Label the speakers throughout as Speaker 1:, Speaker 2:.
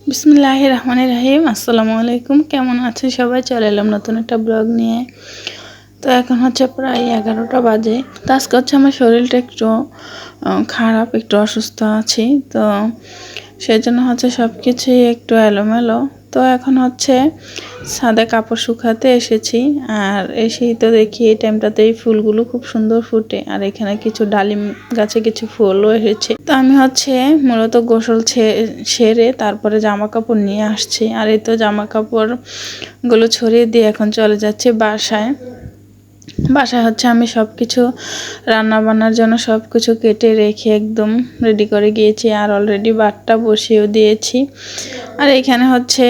Speaker 1: বিসমিল্লাহির রহমানির রহিম। আসসালামু আলাইকুম। কেমন আছে সবাই? চলে এলাম নতুন একটা ব্লগ নিয়ে। তো এখন হচ্ছে প্রায় 11টা বাজে। তো আজকে হচ্ছে আমার শরীরটা একটু খারাপ, একটু অসুস্থ আছি। তো সেই জন্য হচ্ছে সব কিছুই একটু এলোমেলো। তো এখন হচ্ছে ছাদে কাপড় শুকাতে এসেছি। আর এসেই তো দেখি এই টাইমটাতেই ফুলগুলো খুব সুন্দর ফুটে। আর এখানে কিছু ডালিম গাছে কিছু ফুলও এসেছে। তো আমি হচ্ছে মূলত গোসল সেরে তারপরে জামা কাপড় নিয়ে আসছি। আর এই তো জামা কাপড়গুলো ছড়িয়ে দিয়ে এখন চলে যাচ্ছে বাসায়। হচ্ছে আমি সব কিছু রান্না বান্নার জন্য সব কিছু কেটে রেখে একদম রেডি করে গিয়েছি। আর অলরেডি বাটটা বসিয়েও দিয়েছি। আর এখানে হচ্ছে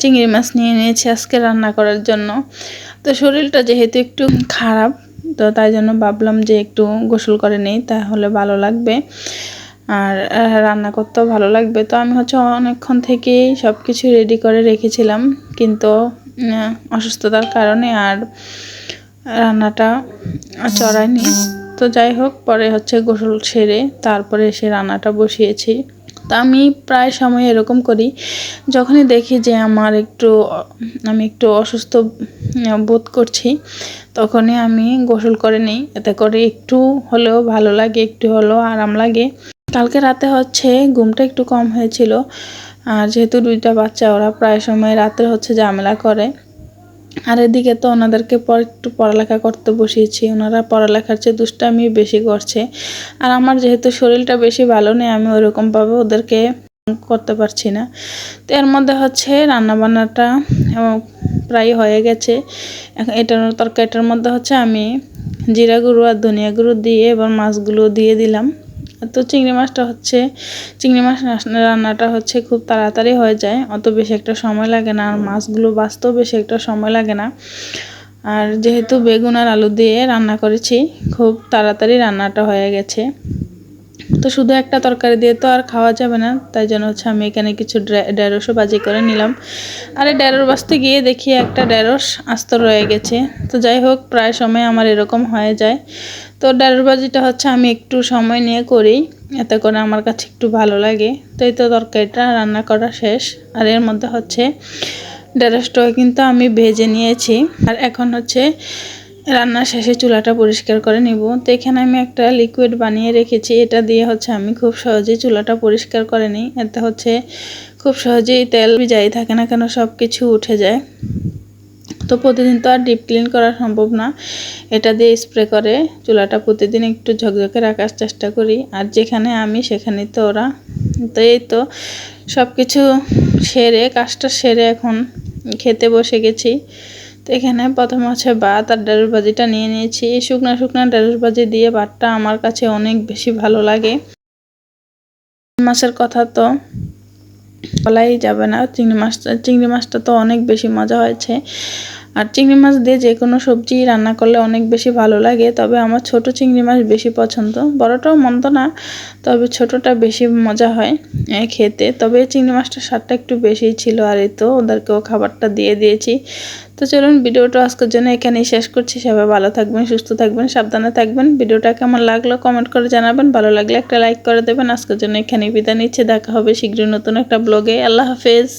Speaker 1: চিংড়ি মাছ নিয়ে নিয়েছি আজকে রান্না করার জন্য। তো শরীরটা যেহেতু একটু খারাপ, তো তাই জন্য ভাবলাম যে একটু গোসল করে নেই, তাহলে ভালো লাগবে আর রান্না করতেও ভালো লাগবে। তো আমি হচ্ছে অনেকক্ষণ থেকেই সব কিছু রেডি করে রেখেছিলাম, কিন্তু অসুস্থতার কারণে আর রান্নাটা চড়ায়নি। তো যাই হোক, পরে হচ্ছে গোসল সেরে তারপরে এসে রান্নাটা বসিয়েছি। তো আমি প্রায় সময় এরকম করি, যখনই দেখি যে আমি একটু অসুস্থ বোধ করছি, তখনই আমি গোসল করে নিই। এতে করে একটু হলেও ভালো লাগে, একটু হলেও আরাম লাগে। কালকে রাতে হচ্ছে ঘুমটা একটু কম হয়েছিল। আর যেহেতু 2টা বাচ্চা, ওরা প্রায় সময় রাতে হচ্ছে ঝামেলা করে। আর এদিকে তো ওনাদেরকে একটু পড়ালেখা করতে বসিয়েছি। ওনারা পড়ালেখার চেয়ে দুষ্টামি বেশি করছে। আর আমার যেহেতু শরীরটা বেশি ভালো নেই, আমি ওরকমভাবে ওদেরকে করতে পারছি না। তো এর মধ্যে হচ্ছে রান্নাবান্নাটা প্রায় হয়ে গেছে। এখন তরকারিটার মধ্যে হচ্ছে আমি জিরা গুঁড়ো আর ধনিয়া গুঁড়ো দিয়ে এবার মাছগুলো দিয়ে দিলাম। তো চিংড়ি মাছ রান্নাটা হচ্ছে খুব তাড়াতাড়ি হয়ে যায়, অত বেশি একটা সময় লাগে না। আর মাছগুলো বাছতেও বেশি একটা সময় লাগে না। আর যেহেতু বেগুন আর আলু দিয়ে রান্না করেছি, খুব তাড়াতাড়ি রান্নাটা হয়ে গেছে। তো শুধু একটা তরকারি দিয়ে তো আর খাওয়া যাবে না, তাই জন্য হচ্ছে আমি এখানে কিছু ঢেঁড়সও ভাজি করে নিলাম। আর এই ঢেঁড়স ভাজতে গিয়ে দেখি একটা ঢেঁড়স আস্ত রয়ে গেছে। তো যাই হোক, প্রায় সময় আমার এরকম হয়ে যায়। তো ঢেঁড়স ভাজিটা হচ্ছে আমি একটু সময় নিয়ে করি, এতে করে আমার কাছে একটু ভালো লাগে। তো এই তো তরকারিটা রান্না করা শেষ। আর এর মধ্যে হচ্ছে ঢেঁড়সটাও কিন্তু আমি ভেজে নিয়েছি। আর এখন হচ্ছে রান্না শেষে চুলাটা পরিষ্কার করে নিব। তো এখানে আমি একটা লিকুইড বানিয়ে রেখেছি, এটা দিয়ে হচ্ছে আমি খুব সহজেই চুলাটা পরিষ্কার করে নিই। এতে হচ্ছে খুব সহজেই তেল যাই থাকে না কেন সব কিছু উঠে যায়। তো প্রতিদিন তো আর ডিপ ক্লিন করা সম্ভব না, এটা দিয়ে স্প্রে করে চুলাটা প্রতিদিন একটু ঝকঝকে রাখার চেষ্টা করি। আর যেখানে আমি সেখানেই তো ওরা। তো এই তো সব কিছু কাজটা সেরে এখন খেতে বসে গেছি। তো এখানে প্রথমে হচ্ছে ভাত আর ঢেঁড়স ভাজিটা নিয়ে নিয়েছি। এই শুকনো ঢেঁড়স ভাজি দিয়ে ভাতটা আমার কাছে অনেক বেশি ভালো লাগে। মাছের কথা তো বলাই যাবে না, চিংড়ি মাছটা তো অনেক বেশি মজা হয়েছে। আর চিংড়ি মাছ দিয়ে যে কোনো সবজি রান্না করলে অনেক বেশি ভালো লাগে। তবে আমার ছোট চিংড়ি মাছ বেশি পছন্দ, বড়টাও মন্দ না, তবে ছোটটা বেশি মজা হয় খেতে। তবে চিংড়ি মাছটার স্বাদটা একটু বেশিই ছিল। আর এই তো ওদেরকেও খাবারটা দিয়ে দিয়েছি। তো চলুন, ভিডিওটা আজকের জন্য এখানেই শেষ করছি। সবাই ভালো থাকবেন, সুস্থ থাকবেন, সাবধানে থাকবেন। ভিডিওটা কেমন লাগলো কমেন্ট করে জানাবেন, ভালো লাগলে একটা লাইক করে দেবেন। আজকের জন্য এখানেই বিদায় নিচ্ছি। দেখা হবে শীঘ্রই নতুন একটা ব্লগে। আল্লাহ হাফেজ।